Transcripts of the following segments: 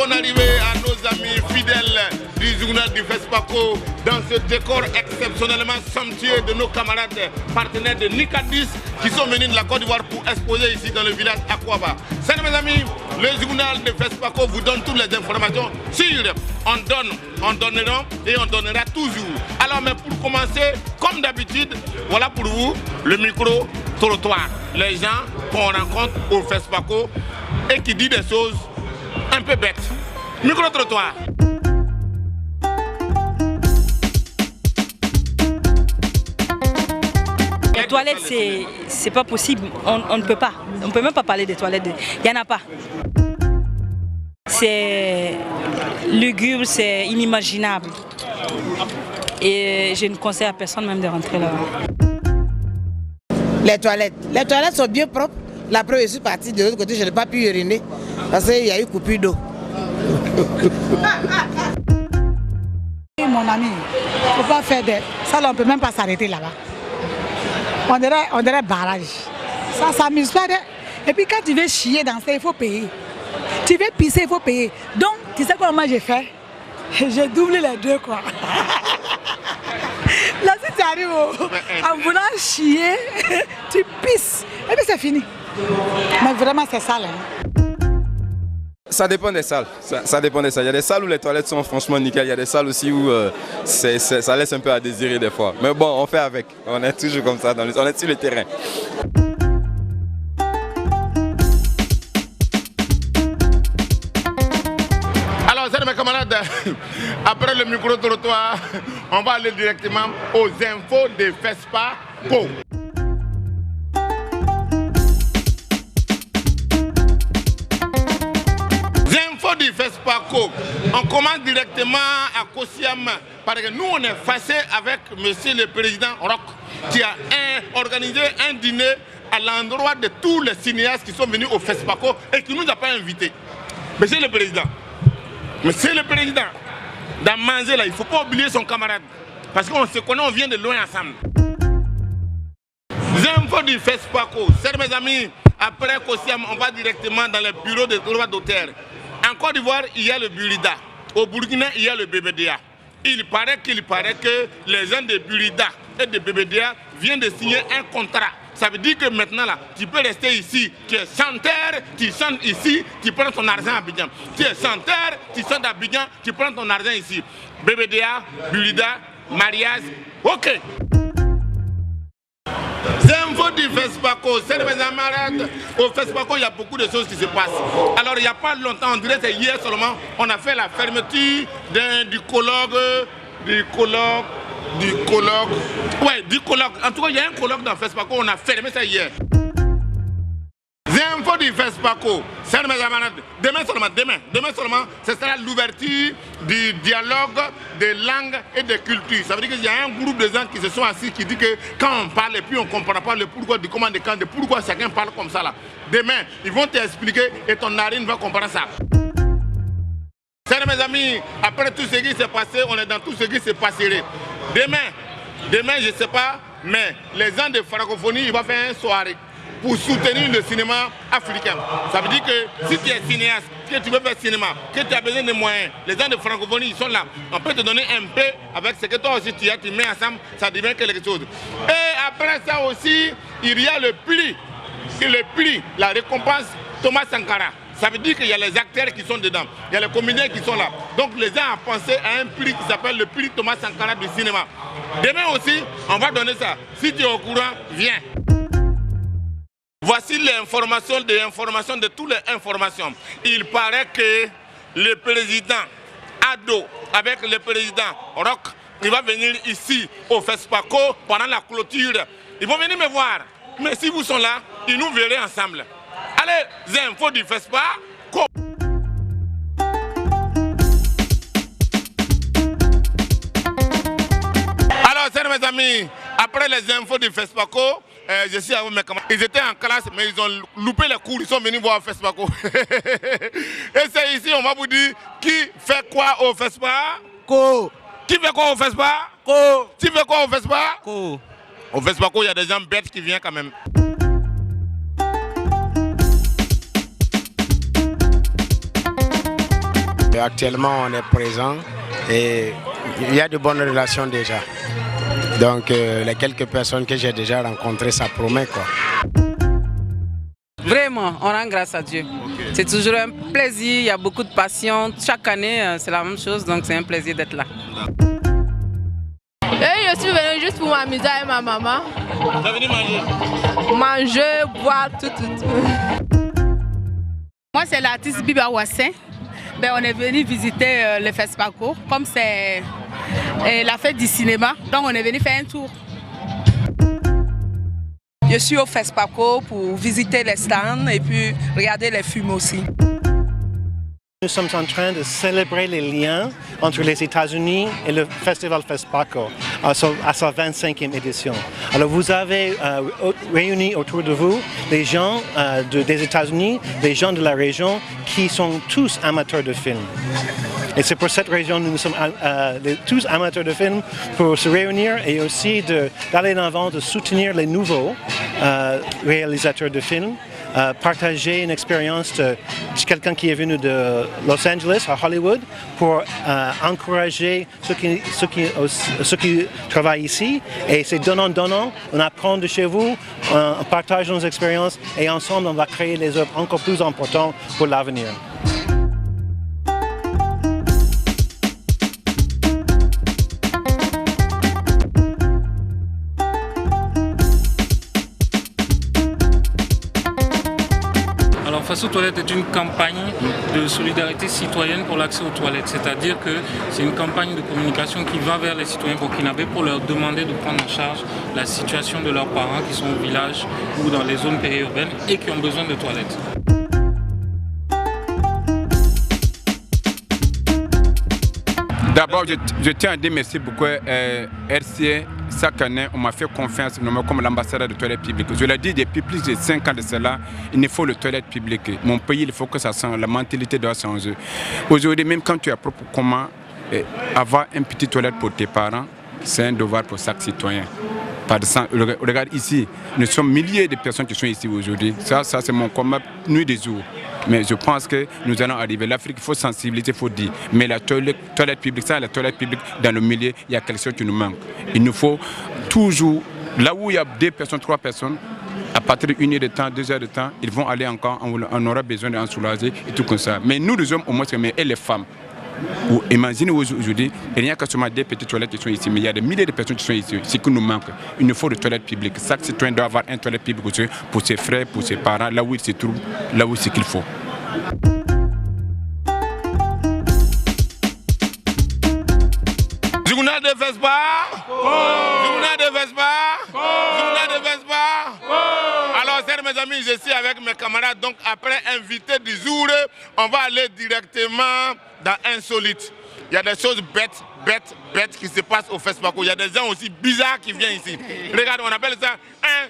allons arriver à nos amis fidèles du journal du FESPACO dans ce décor exceptionnellement somptueux de nos camarades partenaires de Nicadis qui sont venus de la Côte d'Ivoire pour exposer ici dans le village Akwaba. C'est mes amis, le journal de FESPACO vous donne toutes les informations sur on donnera et on donnera toujours. Alors mais pour commencer, comme d'habitude, voilà pour vous le micro-trottoir. Les gens qu'on rencontre au FESPACO et qui disent des choses un peu bêtes. Micro-trottoir. Les toilettes, c'est pas possible. On ne peut pas. On ne peut même pas parler des toilettes. Il n'y en a pas. C'est lugubre, c'est inimaginable. Et je ne conseille à personne même de rentrer là. Les toilettes sont bien propres. La preuve, je suis partie de l'autre côté, je n'ai pas pu uriner parce qu'il y a eu coupure d'eau. Mon ami, il ne faut pas faire des... Ça, on ne peut même pas s'arrêter là-bas. On dirait barrage. Ça ne s'amuse pas. Et puis quand tu veux chier, danser, il faut payer. Tu veux pisser, il faut payer. Donc, tu sais comment j'ai fait? J'ai doublé les deux, quoi. Là, si tu arrives en voulant chier, tu pisses. Et puis c'est fini. Mais vraiment, c'est sale. Ça dépend des salles. Ça dépend des salles. Il y a des salles où les toilettes sont franchement nickel. Il y a des salles aussi où ça laisse un peu à désirer des fois. Mais bon, on fait avec. On est toujours comme ça. On est sur le terrain. Alors, c'est mes camarades. Après le micro-trottoir, on va aller directement aux infos de FESPACO. Du FESPACO. On commence directement à Kosiam parce que nous on est fâchés avec monsieur le président Roch qui a organisé un dîner à l'endroit de tous les cinéastes qui sont venus au FESPACO et qui ne nous a pas invités. Monsieur le président, dans manger là, il ne faut pas oublier son camarade parce qu'on se connaît, on vient de loin ensemble. Les infos du FESPACO, c'est mes amis, après Kosiam, on va directement dans le bureau de droit d'auteur. En Côte d'Ivoire, il y a le Burida. Au Burkina, il y a le BBDA. Il paraît que les gens de Burida et de BBDA viennent de signer un contrat. Ça veut dire que maintenant, là, tu peux rester ici. Tu es chanteur, tu chantes ici, tu prends ton argent à Abidjan. Tu es chanteur, tu chantes à Abidjan, tu prends ton argent ici. BBDA, Burida, mariage, ok. C'est un info du FESPACO, c'est mes camarades. Au FESPACO, il y a beaucoup de choses qui se passent. Alors, il n'y a pas longtemps, on dirait que c'est hier seulement, on a fait la fermeture du colloque. En tout cas, il y a un colloque dans FESPACO, on a fermé ça hier. Les infos du FESPACO, c'est mes camarades. Demain seulement, ce sera l'ouverture du dialogue des langues et des cultures. Ça veut dire qu'il y a un groupe de gens qui se sont assis qui dit que quand on parle et puis on ne comprend pas le pourquoi du comment de quand, de pourquoi chacun parle comme ça là. Demain, ils vont t'expliquer et ton narine va comprendre ça. C'est mes amis, après tout ce qui s'est passé, on est dans tout ce qui se passerait. Demain, je ne sais pas, mais les gens de francophonie, ils vont faire une soirée pour soutenir le cinéma africain. Ça veut dire que si tu es cinéaste, que tu veux faire cinéma, que tu as besoin de moyens, les gens de francophonie, ils sont là. On peut te donner un peu avec ce que toi aussi tu as, tu mets ensemble, ça devient quelque chose. Et après ça aussi, il y a le prix, la récompense Thomas Sankara. Ça veut dire qu'il y a les acteurs qui sont dedans, il y a les comédiens qui sont là. Donc les gens ont pensé à un prix qui s'appelle le prix Thomas Sankara du cinéma. Demain aussi, on va donner ça. Si tu es au courant, viens. Voici les informations de toutes les informations. Il paraît que le président Ado, avec le président Roch, il va venir ici au FESPACO pendant la clôture. Ils vont venir me voir. Mais si vous sont là, ils nous verront ensemble. Allez, les infos du FESPACO. Alors, c'est mes amis, après les infos du FESPACO, je suis avec mes camarades. Ils étaient en classe, mais ils ont loupé les cours. Ils sont venus voir au FESPACO. Et c'est ici, on va vous dire qui fait quoi au FESPACO. Qui fait quoi au FESPACO. Qui fait quoi au FESPACO. Au FESPACO, il y a des gens bêtes qui viennent quand même. actuellement on est présent et il y a de bonnes relations déjà. Donc les quelques personnes que j'ai déjà rencontrées, ça promet quoi. Vraiment, on rend grâce à Dieu. C'est toujours un plaisir, il y a beaucoup de passion. Chaque année, c'est la même chose, donc c'est un plaisir d'être là. Et je suis venue juste pour m'amuser avec ma maman. Vous êtes venu manger? Manger, boire, tout. Moi, c'est l'artiste Biba Wassin. Ben, on est venu visiter le FESPACO. Comme c'est la fête du cinéma, donc on est venu faire un tour. Je suis au FESPACO pour visiter les stands et puis regarder les films aussi. Nous sommes en train de célébrer les liens entre les États-Unis et le Festival FESPACO à sa 25e édition. Alors vous avez réuni autour de vous des gens des États-Unis, des gens de la région qui sont tous amateurs de films. Et c'est pour cette raison que nous sommes tous amateurs de films pour se réunir et aussi d'aller en avant, de soutenir les nouveaux réalisateurs de films. Partager une expérience de quelqu'un qui est venu de Los Angeles à Hollywood pour encourager ceux qui travaillent ici. Et c'est donnant, on apprend de chez vous, on partage nos expériences et ensemble on va créer des œuvres encore plus importantes pour l'avenir. Face aux toilettes est une campagne de solidarité citoyenne pour l'accès aux toilettes. C'est-à-dire que c'est une campagne de communication qui va vers les citoyens burkinabés pour leur demander de prendre en charge la situation de leurs parents qui sont au village ou dans les zones périurbaines et qui ont besoin de toilettes. D'abord, je tiens à dire merci beaucoup RCA. Chaque année, on m'a fait confiance comme l'ambassadeur de toilettes publiques. Je l'ai dit depuis plus de 5 ans de cela, il nous faut le toilette publique. Mon pays, il faut que ça change, la mentalité doit changer. Aujourd'hui, même quand tu as propre comment avoir une petite toilette pour tes parents, c'est un devoir pour chaque citoyen. Par exemple, regarde ici, nous sommes milliers de personnes qui sont ici aujourd'hui. Ça c'est mon combat nuit et jour. Mais je pense que nous allons arriver. L'Afrique, il faut sensibiliser, il faut dire. Mais la toilette publique, ça, la toilette publique dans le milieu, il y a quelque chose qui nous manque. Il nous faut toujours, là où il y a 2 personnes, 3 personnes, à partir d'1 heure de temps, 2 heures de temps, ils vont aller encore, on aura besoin d'en soulager et tout comme ça. Mais nous, les hommes, au moins, et les femmes. Imaginez aujourd'hui, il n'y a que seulement 2 petites toilettes qui sont ici, mais il y a des milliers de personnes qui sont ici. Ce qui nous manque, il nous faut des toilettes publiques. Chaque citoyen doit avoir une toilette publique pour ses frères, pour ses parents, là où il se trouve, là où c'est qu'il faut. Journal de Vespa, journal de Vespa, journal de Vespa. Alors, chers mes amis, je suis avec mes camarades. Donc, après invité du jour, on va aller directement dans Insolite. Il y a des choses bêtes qui se passent au FESPACO. Il y a des gens aussi bizarres qui viennent ici. Regarde, on appelle ça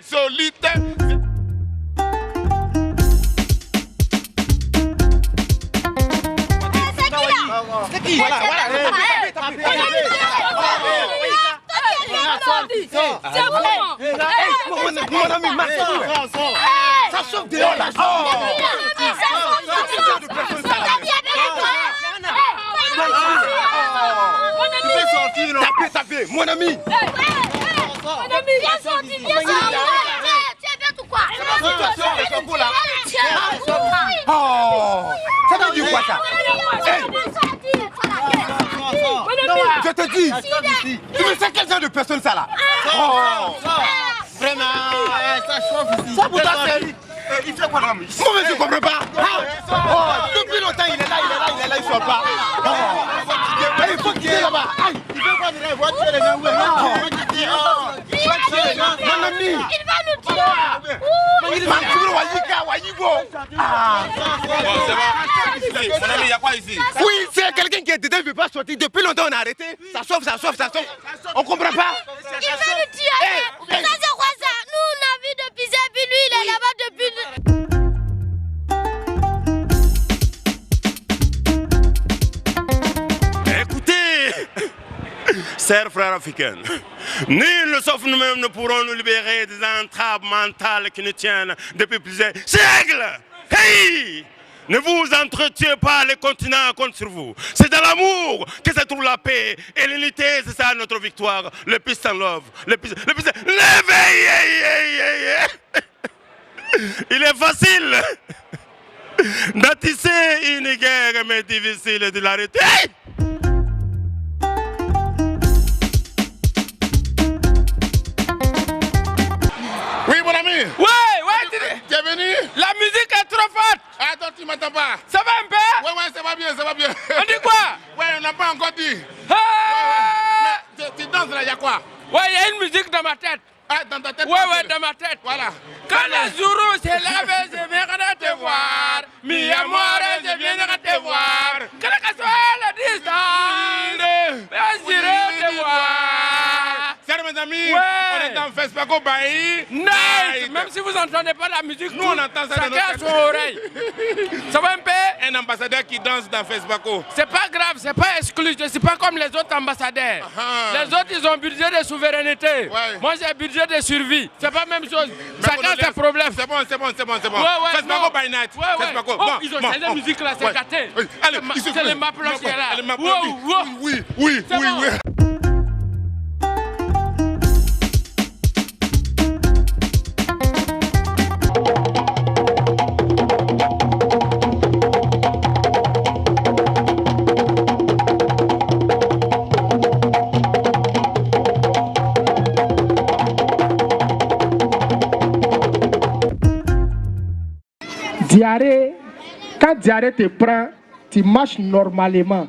Insolite. C'est qui? Voilà. Mon ami, ça sauve dehors là. Tapez, mon ami. Viens sortir. Tu es bête ou quoi? Ça veut dire quoi ça? Je te dis, tu me sais quel genre de personne ça là? Vraiment, ça chauffe ici. Ça pour toi c'est... Il fait quoi l'homme? Moi je ne comprends pas. Depuis longtemps il est là, il ne sort pas. Il faut quitter là-bas. Il fait quoi de voiture les gens? Mon ami. Il va nous tuer. Il m'a tué. Mon ami, il y a quoi ici? Oui, c'est quelqu'un qui est dedans, il ne veut pas sortir. Depuis longtemps on a arrêté. Ça sauve. On ne comprend pas. Il va nous tuer. Ça c'est quoi ça? Nous on a vu depuis ça, puis lui il est là-bas depuis... Chers frères africains, nul sauf nous-mêmes ne pourrons nous libérer des entraves mentales qui nous tiennent depuis plusieurs siècles. Hey! Ne vous entretuez pas les continents contre vous. C'est dans l'amour que se trouve la paix. Et l'unité, c'est ça notre victoire. Le peace and love. Le peace Il est facile d'attisser une guerre, mais difficile de l'arrêter. Oui, mon ami. Ouais, tu es venu? La musique est trop forte. Attends, tu m'entends pas? Ça va un peu? Ouais, ça va bien, ça va bien. On dit quoi? Ouais, on n'a pas encore dit. Mais tu danses là, il y a quoi? Ouais, il y a une musique dans ma tête. Ah, dans ta tête? Ouais, dans ma tête. Voilà. Quand le jour s'est levé, je viens de te voir. Mi amor, je viens de te voir. Quelle que soit la distance, je viens te voir. Salut mes amis, ouais. On est dans Fespaco Bailly. Nice. Même si vous n'entendez pas la musique, nous on entend ça dans notre tête. Son oreille. Ça va un peu? Un ambassadeur qui danse dans Fespaco. C'est pas grave, c'est pas exclu. Je ne suis pas comme les autres ambassadeurs. Les autres, ils ont budget de souveraineté. Ouais. Moi, j'ai budget de survie. C'est pas la même chose. Chacun ses problèmes. C'est bon. Ouais, Fespaco by night. Fespaco. Oh, ils ont changé de musique là, c'est gâté. Allez, c'est le Maplos qui est là. Oui. Diarrhée, quand diarrhée te prend, tu marches normalement.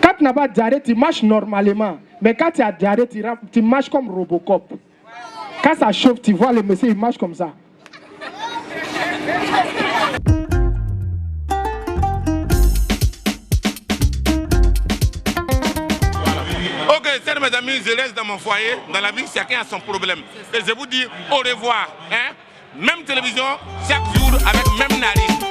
Quand tu n'as pas de diarrhée, tu marches normalement. Mais quand tu as diarrhée, tu marches comme Robocop. Quand ça chauffe, tu vois le monsieur, il marche comme ça. Ok, c'est mes amis, je reste dans mon foyer. Dans la vie, chacun a son problème. Et je vous dis au revoir. Hein? Même télévision, chaque jour avec même narine.